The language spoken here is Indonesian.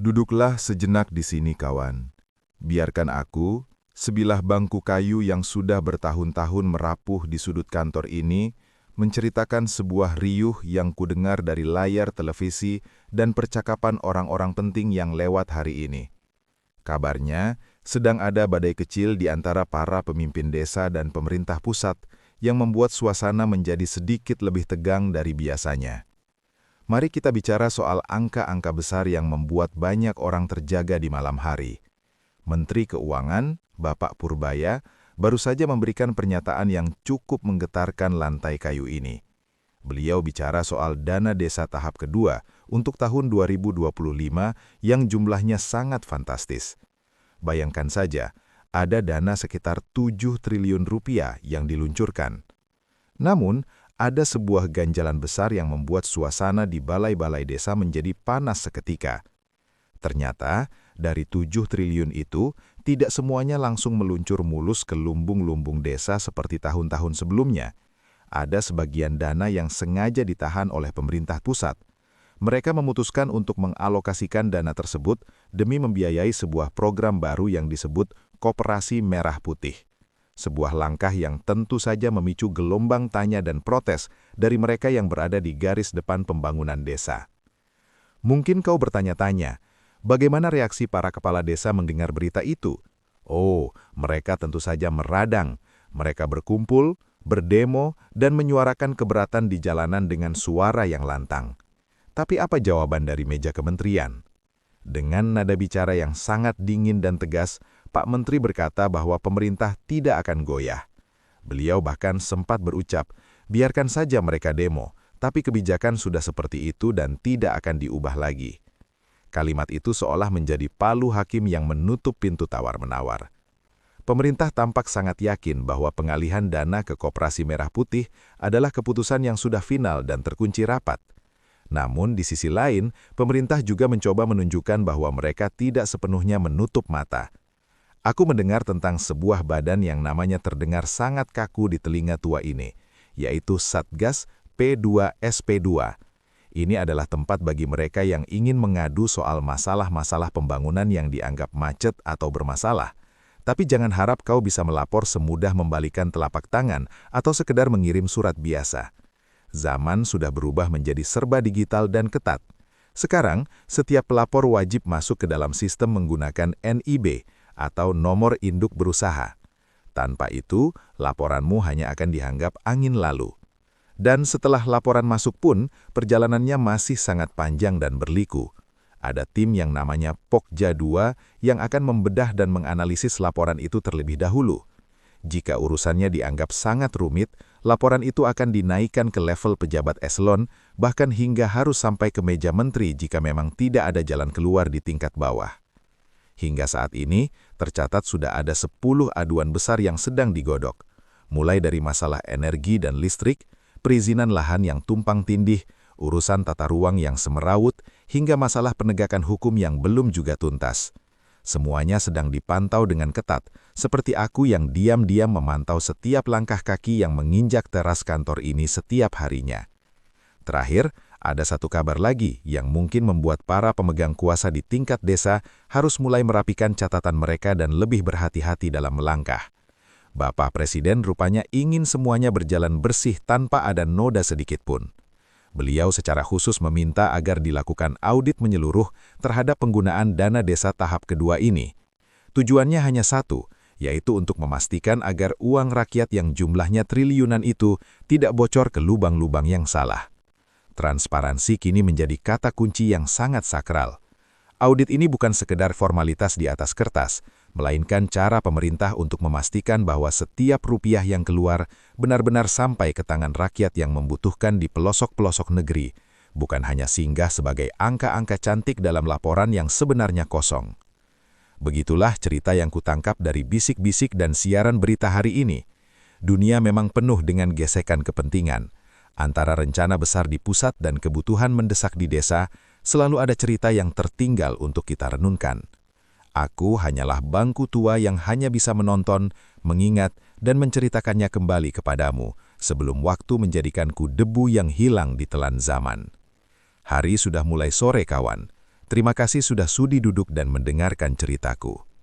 Duduklah sejenak di sini, kawan. Biarkan aku, sebilah bangku kayu yang sudah bertahun-tahun merapuh di sudut kantor ini, menceritakan sebuah riuh yang kudengar dari layar televisi dan percakapan orang-orang penting yang lewat hari ini. Kabarnya, sedang ada badai kecil di antara para pemimpin desa dan pemerintah pusat yang membuat suasana menjadi sedikit lebih tegang dari biasanya. Mari kita bicara soal angka-angka besar yang membuat banyak orang terjaga di malam hari. Menteri Keuangan, Bapak Purbaya, baru saja memberikan pernyataan yang cukup menggetarkan lantai kayu ini. Beliau bicara soal dana desa tahap kedua untuk tahun 2025 yang jumlahnya sangat fantastis. Bayangkan saja, ada dana sekitar 7 triliun rupiah yang diluncurkan. Namun, ada sebuah ganjalan besar yang membuat suasana di balai-balai desa menjadi panas seketika. Ternyata, dari 7 triliun itu, tidak semuanya langsung meluncur mulus ke lumbung-lumbung desa seperti tahun-tahun sebelumnya. Ada sebagian dana yang sengaja ditahan oleh pemerintah pusat. Mereka memutuskan untuk mengalokasikan dana tersebut demi membiayai sebuah program baru yang disebut Koperasi Merah Putih. Sebuah langkah yang tentu saja memicu gelombang tanya dan protes dari mereka yang berada di garis depan pembangunan desa. Mungkin kau bertanya-tanya, bagaimana reaksi para kepala desa mendengar berita itu? Oh, mereka tentu saja meradang. Mereka berkumpul, berdemo, dan menyuarakan keberatan di jalanan dengan suara yang lantang. Tapi apa jawaban dari meja kementerian? Dengan nada bicara yang sangat dingin dan tegas, Pak Menteri berkata bahwa pemerintah tidak akan goyah. Beliau bahkan sempat berucap, biarkan saja mereka demo, tapi kebijakan sudah seperti itu dan tidak akan diubah lagi. Kalimat itu seolah menjadi palu hakim yang menutup pintu tawar-menawar. Pemerintah tampak sangat yakin bahwa pengalihan dana ke Koperasi Merah Putih adalah keputusan yang sudah final dan terkunci rapat. Namun di sisi lain, pemerintah juga mencoba menunjukkan bahwa mereka tidak sepenuhnya menutup mata. Aku mendengar tentang sebuah badan yang namanya terdengar sangat kaku di telinga tua ini, yaitu Satgas P2SP2. Ini adalah tempat bagi mereka yang ingin mengadu soal masalah-masalah pembangunan yang dianggap macet atau bermasalah. Tapi jangan harap kau bisa melapor semudah membalikan telapak tangan atau sekedar mengirim surat biasa. Zaman sudah berubah menjadi serba digital dan ketat. Sekarang, setiap pelapor wajib masuk ke dalam sistem menggunakan NIB atau nomor induk berusaha. Tanpa itu, laporanmu hanya akan dianggap angin lalu. Dan setelah laporan masuk pun, perjalanannya masih sangat panjang dan berliku. Ada tim yang namanya Pokja 2 yang akan membedah dan menganalisis laporan itu terlebih dahulu. Jika urusannya dianggap sangat rumit, laporan itu akan dinaikkan ke level pejabat eselon, bahkan hingga harus sampai ke meja menteri jika memang tidak ada jalan keluar di tingkat bawah. Hingga saat ini, tercatat sudah ada 10 aduan besar yang sedang digodok. Mulai dari masalah energi dan listrik, perizinan lahan yang tumpang tindih, urusan tata ruang yang semerawut, hingga masalah penegakan hukum yang belum juga tuntas. Semuanya sedang dipantau dengan ketat, seperti aku yang diam-diam memantau setiap langkah kaki yang menginjak teras kantor ini setiap harinya. Terakhir, ada satu kabar lagi yang mungkin membuat para pemegang kuasa di tingkat desa harus mulai merapikan catatan mereka dan lebih berhati-hati dalam melangkah. Bapak Presiden rupanya ingin semuanya berjalan bersih tanpa ada noda sedikit pun. Beliau secara khusus meminta agar dilakukan audit menyeluruh terhadap penggunaan dana desa tahap kedua ini. Tujuannya hanya satu, yaitu untuk memastikan agar uang rakyat yang jumlahnya triliunan itu tidak bocor ke lubang-lubang yang salah. Transparansi kini menjadi kata kunci yang sangat sakral. Audit ini bukan sekedar formalitas di atas kertas, melainkan cara pemerintah untuk memastikan bahwa setiap rupiah yang keluar benar-benar sampai ke tangan rakyat yang membutuhkan di pelosok-pelosok negeri, bukan hanya singgah sebagai angka-angka cantik dalam laporan yang sebenarnya kosong. Begitulah cerita yang kutangkap dari bisik-bisik dan siaran berita hari ini. Dunia memang penuh dengan gesekan kepentingan. Antara rencana besar di pusat dan kebutuhan mendesak di desa, selalu ada cerita yang tertinggal untuk kita renungkan. Aku hanyalah bangku tua yang hanya bisa menonton, mengingat, dan menceritakannya kembali kepadamu sebelum waktu menjadikanku debu yang hilang di telan zaman. Hari sudah mulai sore, kawan. Terima kasih sudah sudi duduk dan mendengarkan ceritaku.